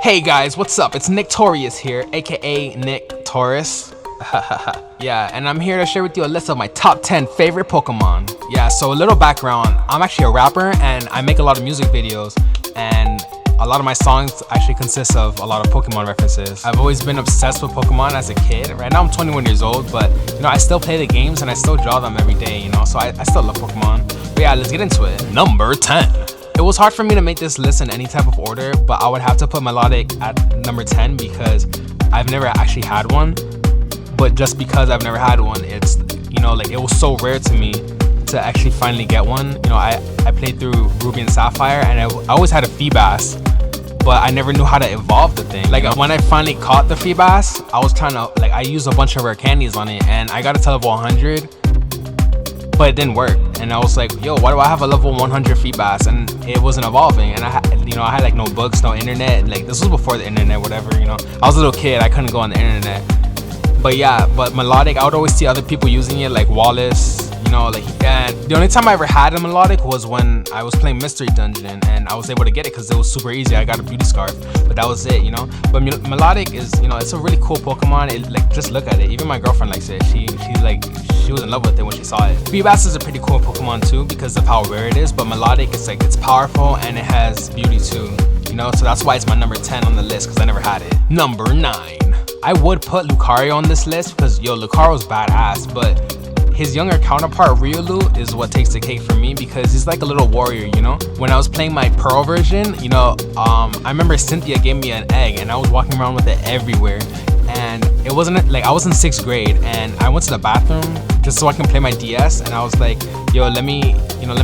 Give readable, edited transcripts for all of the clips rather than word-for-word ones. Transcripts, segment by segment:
Hey guys, what's up? It's Nick Torius here, aka Nick Tauros. Yeah, and I'm here to share with you a list of my top 10 favorite Pokemon. Yeah, so a little background. I'm actually a rapper and I make a lot of music videos, and a lot of my songs actually consist of a lot of Pokemon references. I've always been obsessed with Pokemon as a kid. Right now I'm 21 years old, but I still play the games and I still draw them every day, so I still love Pokemon. But yeah, let's get into it. Number 10. It was hard for me to make this list in any type of order, but I would have to put Milotic at number 10 because I've never actually had one. But just because I've never had one, it's, it was so rare to me to actually finally get one. I played through Ruby and Sapphire and I always had a Feebas, but I never knew how to evolve the thing. When I finally caught the Feebas, I was trying to, I used a bunch of rare candies on it and I got it to level 100, but it didn't work. And I was like, yo, why do I have a level 100 Feebas? And it wasn't evolving. And I had no books, no internet. This was before the internet, whatever, I was a little kid, I couldn't go on the internet. But yeah, Milotic, I would always see other people using it, like Wallace, and the only time I ever had a Milotic was when I was playing Mystery Dungeon and I was able to get it because it was super easy. I got a beauty scarf, but that was it, But Milotic is, it's a really cool Pokemon. Just look at it. Even my girlfriend likes it. She was in love with it when she saw it. Feebas is a pretty cool Pokemon too because of how rare it is, but Milotic, it's powerful and it has beauty too, So that's why it's my number 10 on the list because I never had it. Number 9. I would put Lucario on this list because, Lucario's badass, but his younger counterpart, Riolu, is what takes the cake for me because he's like a little warrior, When I was playing my Pearl version, I remember Cynthia gave me an egg and I was walking around with it everywhere. And it wasn't, I was in 6th grade and I went to the bathroom just so I can play my DS and I was like, yo, let me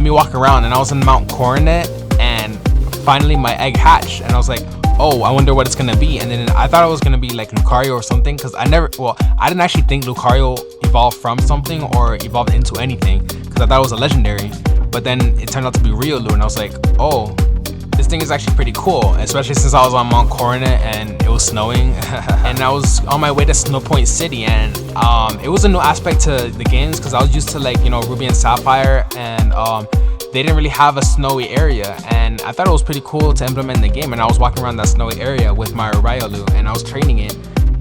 walk around. And I was in Mount Coronet and finally my egg hatched and I was like, oh, I wonder what it's gonna be. And then I thought it was gonna be like Lucario or something because I didn't actually think Lucario evolved from something or evolved into anything because I thought it was a legendary. But then it turned out to be Riolu and I was like, oh, this thing is actually pretty cool, especially since I was on Mount Coronet and it was snowing and I was on my way to Snow Point City and it was a new aspect to the games because I was used to Ruby and Sapphire and they didn't really have a snowy area and I thought it was pretty cool to implement in the game. And I was walking around that snowy area with my Riolu and I was training it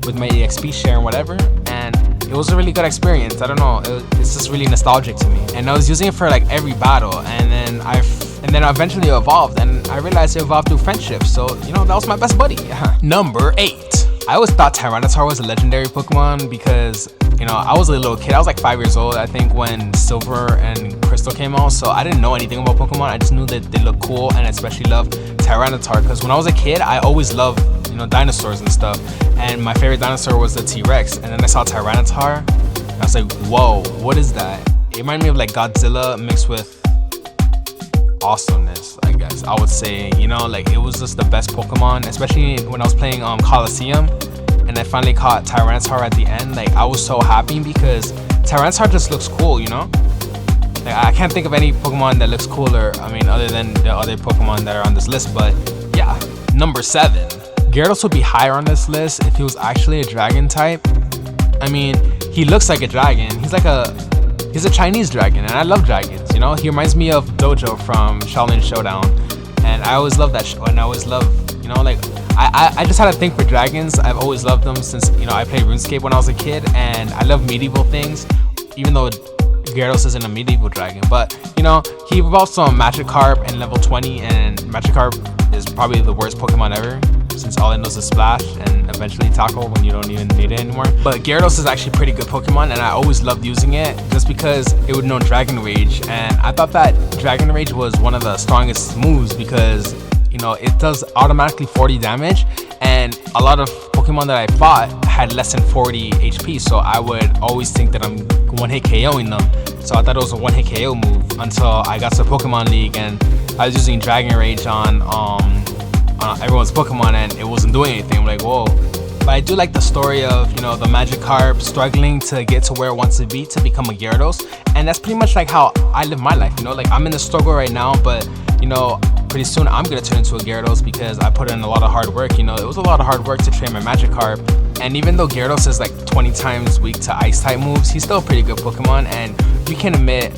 with my EXP share and whatever, and it was a really good experience. I don't know, it's just really nostalgic to me. And I was using it for every battle, and then eventually it evolved and I realized it evolved through friendship. So that was my best buddy. Number 8. I always thought Tyranitar was a legendary Pokemon because I was a little kid. I was like 5 years old, I think, when Silver and Crystal came out. So I didn't know anything about Pokemon. I just knew that they looked cool and I especially loved Tyranitar because when I was a kid, I always loved dinosaurs and stuff. And my favorite dinosaur was the T-Rex. And then I saw Tyranitar and I was like, whoa, what is that? It reminded me of Godzilla mixed with awesomeness, I guess I would say. It was just the best Pokemon, especially when I was playing Coliseum and I finally caught Tyranitar at the end. I was so happy because Tyranitar just looks cool, I can't think of any Pokemon that looks cooler, other than the other Pokemon that are on this list. But yeah. Number 7. Gyarados would be higher on this list if he was actually a dragon type. He looks like a dragon. He's a Chinese dragon and I love dragons, He reminds me of Dojo from Shaolin Showdown. And I always love that show and I always love, I just had a thing for dragons. I've always loved them since, I played RuneScape when I was a kid and I love medieval things, even though Gyarados isn't a medieval dragon. But, he evolved from Magikarp in level 20 and Magikarp is probably the worst Pokemon ever since all it knows is Splash and eventually Tackle when you don't even need it anymore. But Gyarados is actually a pretty good Pokemon and I always loved using it just because it would know Dragon Rage, and I thought that Dragon Rage was one of the strongest moves because it does automatically 40 damage and a lot of Pokemon that I fought had less than 40 HP, so I would always think that I'm one-hit KOing them. So I thought it was a one-hit KO move until I got to Pokemon League and I was using Dragon Rage on everyone's Pokemon and it wasn't doing anything. I'm like, whoa. But I do like the story of, the Magikarp struggling to get to where it wants to be to become a Gyarados. And that's pretty much how I live my life, I'm in the struggle right now, but, pretty soon I'm gonna turn into a Gyarados because I put in a lot of hard work. It was a lot of hard work to train my Magikarp. And even though Gyarados is 20 times weak to ice type moves, he's still a pretty good Pokemon. And you can admit,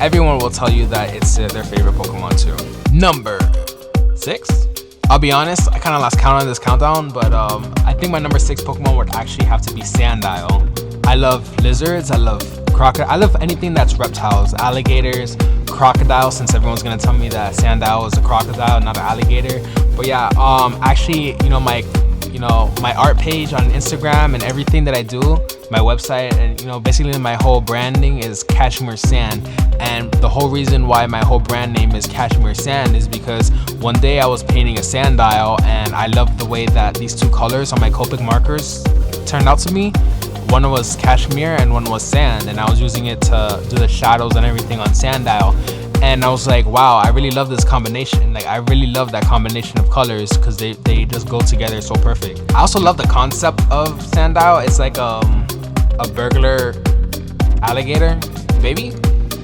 everyone will tell you that it's their favorite Pokemon too. Number 6. I'll be honest, I kind of lost count on this countdown, but I think my number 6 Pokemon would actually have to be Sandile. I love lizards, I love crocodile, I love anything that's reptiles, alligators, crocodile, since everyone's gonna tell me that Sandile is a crocodile, not an alligator. But yeah, actually, my art page on Instagram and everything that I do, my website, and basically my whole branding is Cashmere Sand. And the whole reason why my whole brand name is Cashmere Sand is because one day I was painting a Sandile, and I loved the way that these two colors on my Copic markers turned out to me. One was cashmere and one was sand, and I was using it to do the shadows and everything on Sandile. And I was like, wow, I really love this combination. Like, I really love that combination of colors because they just go together so perfect. I also love the concept of Sandile. It's like a burglar alligator, baby,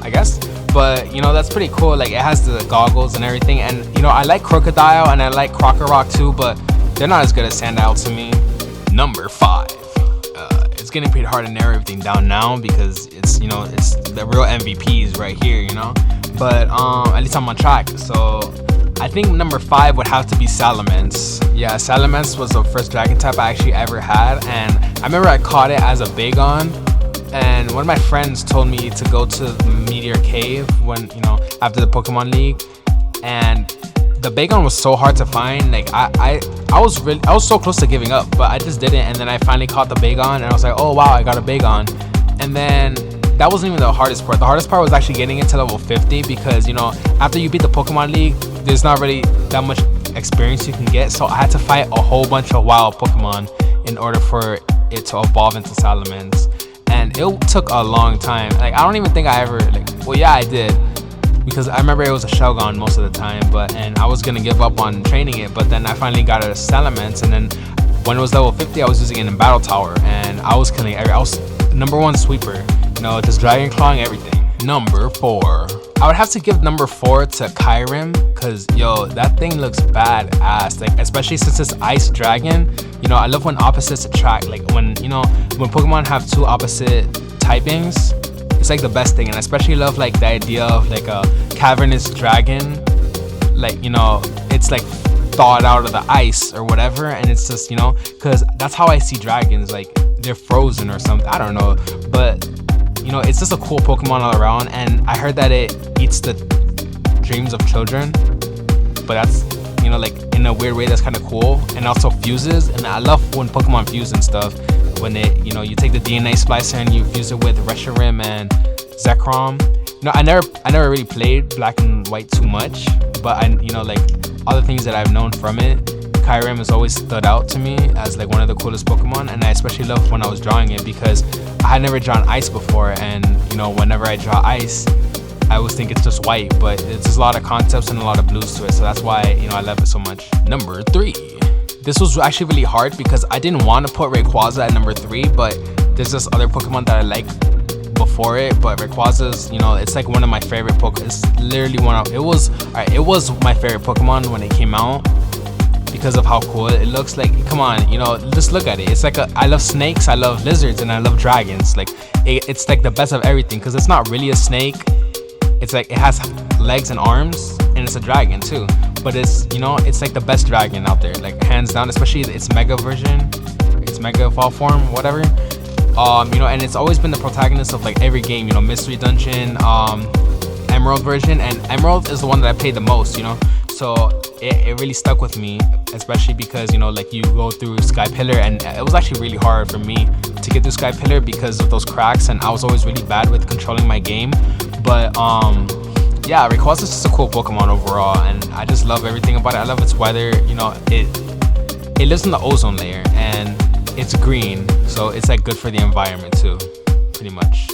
I guess. But that's pretty cool. Like, it has the goggles and everything. And I like crocodile and I like Crocorock too, but they're not as good as Sandile to me. Number 5. It's getting pretty hard to narrow everything down now because it's the real MVPs right here, but at least I'm on track. So I think number 5 would have to be Salamence. Yeah, Salamence was the first dragon type I actually ever had, and I remember I caught it as a Bagon, and one of my friends told me to go to the Meteor Cave when after the Pokemon League, and the Bagon was so hard to find. Like I was so close to giving up, but I just didn't. And then I finally caught the Bagon, and I was like, oh wow, I got a Bagon. And then that wasn't even the hardest part. The hardest part was actually getting it to level 50 because after you beat the Pokemon League, there's not really that much experience you can get. So I had to fight a whole bunch of wild Pokemon in order for it to evolve into Salamence, and it took a long time. Like, I don't even think I ever well, yeah, I did, because I remember it was a Shelgon most of the time, and I was gonna give up on training it, but then I finally got a Salamence, and then when it was level 50, I was using it in Battle Tower, and I was killing I was number 1 sweeper, just Dragon Clawing everything. Number 4. I would have to give number 4 to Kyurem, because that thing looks badass. Like, especially since it's Ice Dragon. I love when opposites attract. Like when Pokemon have 2 opposite typings, it's like the best thing. And I especially love like the idea of like a cavernous dragon, like it's like thawed out of the ice or whatever, and it's just because that's how I see dragons, like they're frozen or something, I don't know, but it's just a cool Pokemon all around. And I heard that it eats the dreams of children, but that's like in a weird way that's kind of cool, and also fuses. And I love when Pokemon fuse and stuff, when it you take the DNA splicer and you fuse it with Reshiram and Zekrom. I never really played Black and White too much, but I like all the things that I've known from it, Kyurem has always stood out to me as like one of the coolest Pokemon. And I especially loved when I was drawing it because I had never drawn ice before, and whenever I draw ice, I always think it's just white, but it's just a lot of concepts and a lot of blues to it, so that's why I love it so much. Number 3. This was actually really hard because I didn't want to put Rayquaza at number 3, but there's this other Pokemon that I like before it. But Rayquaza's, it's like one of my favorite Pokemon. It's literally it was my favorite Pokemon when it came out because of how cool it looks. Like, come on, just look at it. It's like I love snakes, I love lizards, and I love dragons. Like, it's like the best of everything because it's not really a snake. It's like it has legs and arms, and it's a dragon too. But it's it's like the best dragon out there, like hands down. Especially its mega version, its mega evolve form, whatever. And it's always been the protagonist of like every game. Mystery Dungeon, Emerald version, and Emerald is the one that I played the most. So it really stuck with me, especially because like you go through Sky Pillar, and it was actually really hard for me to get through Sky Pillar because of those cracks, and I was always really bad with controlling my game. But yeah, Rayquaza is just a cool Pokemon overall, and I just love everything about it. I love its weather. It lives in the ozone layer, and it's green, so it's like good for the environment too, pretty much.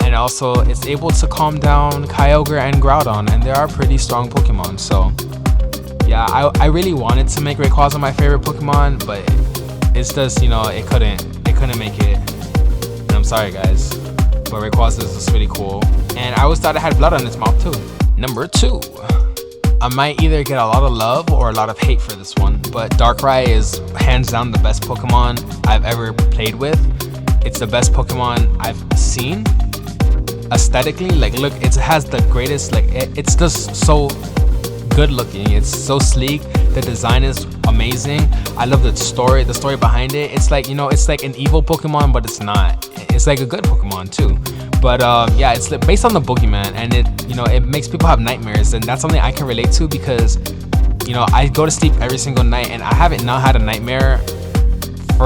And also it's able to calm down Kyogre and Groudon, and they are pretty strong Pokemon. So yeah, I really wanted to make Rayquaza my favorite Pokemon, but it's just it couldn't make it, and I'm sorry guys, but Rayquaza is just really cool. And I always thought it had blood on its mouth too. Number 2. I might either get a lot of love or a lot of hate for this one, but Darkrai is hands down the best Pokemon I've ever played with. It's the best Pokemon I've seen. Aesthetically, like, look, it has the greatest, like, it's just so good looking. It's so sleek. The design is amazing. I love the story behind it. It's like, you know, it's like an evil Pokemon, but it's not. It's like a good Pokemon too. But yeah, it's based on the boogeyman, and it, you know, it makes people have nightmares, and that's something I can relate to because, you know, I go to sleep every single night, and I haven't not had a nightmare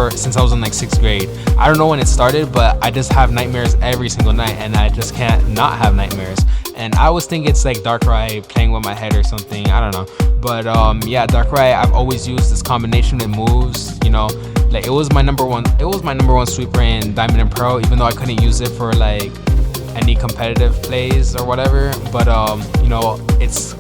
since I was in like 6th grade. I don't know when it started, but I just have nightmares every single night, and I just can't not have nightmares. And I always think it's like Darkrai playing with my head or something. I don't know. But yeah, Darkrai, I've always used this combination of moves. You know, like it was my number one sweeper in Diamond and Pearl, even though I couldn't use it for like any competitive plays or whatever. But you know, its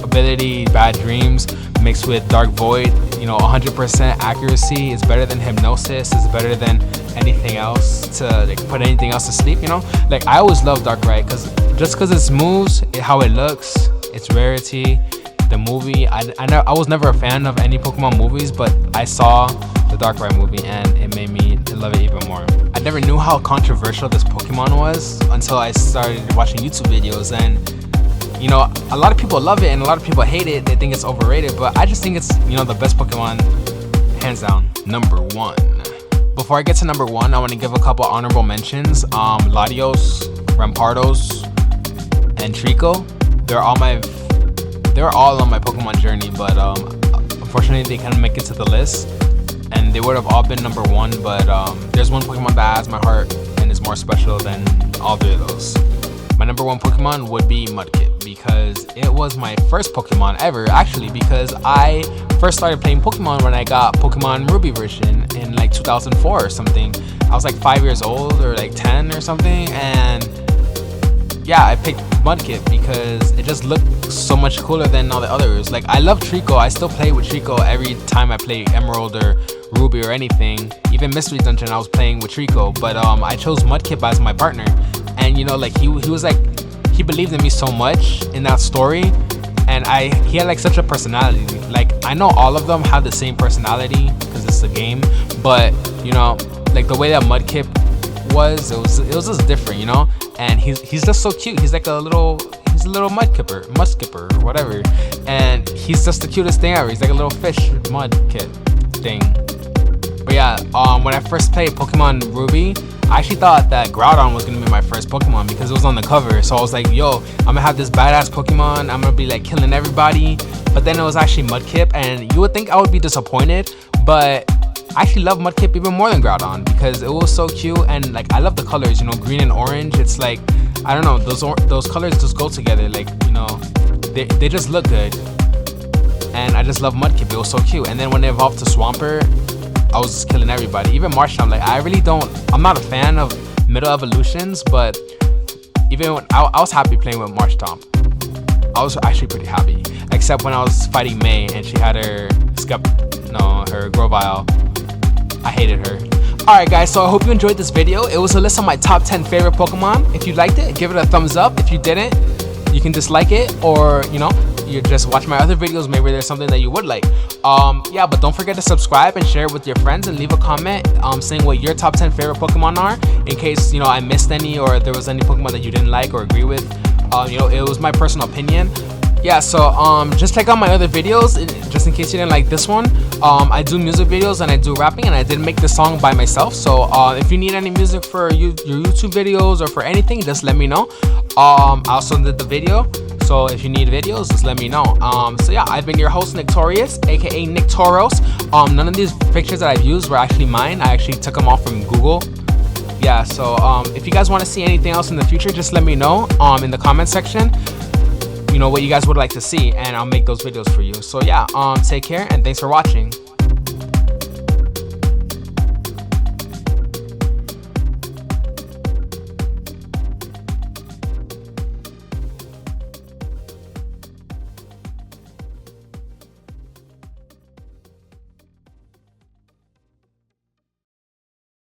ability Bad Dreams mixed with Dark Void, you know, 100% accuracy is better than Hypnosis, is better than anything else to like put anything else to sleep, you know. Like I always love Darkrai because its moves, how it looks, its rarity, the movie. I was never a fan of any Pokemon movies, but I saw the Darkrai movie and it made me love it even more. I never knew how controversial this Pokemon was until I started watching YouTube videos, and you know, a lot of people love it and a lot of people hate it. They think it's overrated, but I just think it's, you know, the best Pokemon, hands down. Number 1. Before I get to number 1, I want to give a couple honorable mentions. Latios, Rampardos, and Trico. They're all on my Pokemon journny, but unfortunately they couldn't make it to the list, and they would have all been number 1. But there's one Pokemon that has my heart and is more special than all 3 of those. My number 1 Pokemon would be Mudkip, because it was my first Pokemon ever, actually, because I first started playing Pokemon when I got Pokemon Ruby version in like 2004 or something. I was like 5 years old or like 10 or something, and yeah, I picked Mudkip because it just looked so much cooler than all the others. Like I love Trico. I still play with Trico every time I play Emerald or Ruby or anything. Even Mystery Dungeon I was playing with Trico, but I chose Mudkip as my partner. And you know, like he was like, he believed in me so much in that story, and he had like such a personality. Like I know all of them have the same personality because it's a game, but you know, like the way that Mudkip was, it was just different, you know. And he's just so cute. He's like a little Mudskipper, whatever. And he's just the cutest thing ever. He's like a little fish Mudkip thing. But yeah, when I first played Pokemon Ruby, I actually thought that Groudon was gonna be my first Pokemon because it was on the cover. So I was like, yo, I'm gonna have this badass Pokemon. I'm gonna be like killing everybody. But then it was actually Mudkip, and you would think I would be disappointed, but I actually love Mudkip even more than Groudon because it was so cute, and like I love the colors, you know, green and orange. It's like, I don't know, those colors just go together. Like, you know, they just look good, and I just love Mudkip. It was so cute. And then when they evolved to Swampert, I was just killing everybody. Even Marshtomp, like I'm not a fan of middle evolutions, but even when I was happy playing with Marshtomp. I was actually pretty happy, except when I was fighting May and she had her Grovyle. I hated her. Alright guys, so I hope you enjoyed this video. It was a list of my top 10 favorite Pokemon. If you liked it, give it a thumbs up. If you didn't, you can dislike it, or you know, you just watch my other videos. Maybe there's something that you would like. Yeah, but don't forget to subscribe and share it with your friends, and leave a comment saying what your top 10 favorite Pokemon are, in case, you know, I missed any, or there was any Pokemon that you didn't like or agree with. You know, it was my personal opinion. Yeah, so just check out my other videos just in case you didn't like this one. I do music videos and I do rapping, and I did make the song by myself. So if you need any music for your YouTube videos or for anything, just let me know. I also did the video, so if you need videos, just let me know. So yeah, I've been your host, Nick Torius, aka Nick Tauros. None of these pictures that I've used were actually mine. I actually took them off from Google. Yeah, so if you guys want to see anything else in the future, just let me know in the comment section, you know, what you guys would like to see, and I'll make those videos for you. So yeah, take care, and thanks for watching.